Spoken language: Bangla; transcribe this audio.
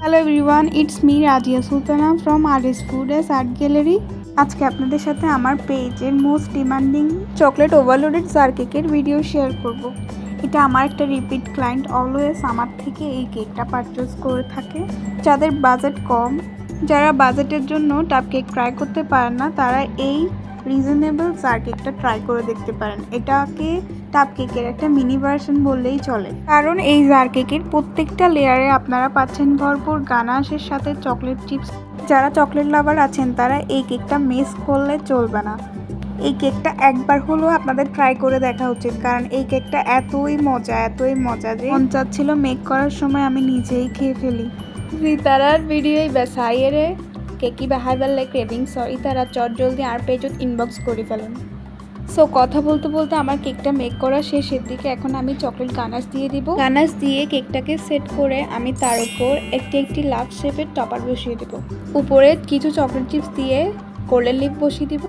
Hello everyone, it's me Razia Sultana from RS food and art gallery. আজকে আপনাদের সাথে আমার পেজের most demanding chocolate overloaded jar কেকের ভিডিও শেয়ার করব। এটা আমার একটা রিপিট ক্লায়েন্ট অলওয়েজ আমার থেকে এই কেকটা পারচেজ করে থাকে। যাদের বাজেট কম, যারা বাজেটের জন্য টাপ কেক ট্রাই করতে পারেন না, তারা এই রিজনেবল জার কেকটা ট্রাই করে দেখতে পারেন। এটাকে টাপ কেকের একটা মিনি ভার্সন বললেই চলে, কারণ এই জার কেকের প্রত্যেকটা লেয়ারে আপনারা পাচ্ছেন ভরপুর গানাশের সাথে চকলেট চিপস। যারা চকলেট লাভার আছেন তারা এই কেকটা মিস করলে চলবে না। এই কেকটা একবার হলেও আপনাদের ট্রাই করে দেখা উচিত, কারণ এই কেকটা এতই মজা যে মন চাচ্ছিল মেক করার সময় আমি নিজেই খেয়ে ফেলি। তারার ভিডিও বেসাইয়েরে কেকি বাহাইবাল্লে ক্রেভিং সরি তারা চট জলদি আর পেজত ইনবক্স করে ফেলেন। সো কথা বলতে বলতে আমার কেকটা মেক করা শেষের দিকে। এখন আমি চকলেট গানাশ দিয়ে দিব। গানাশ দিয়ে কেকটাকে সেট করে আমি তার উপর একটি লাভ শেপের টপার বসিয়ে দেব। উপরে কিছু চকলেট চিপস দিয়ে গোল্ডেন লিপ বসিয়ে দিব।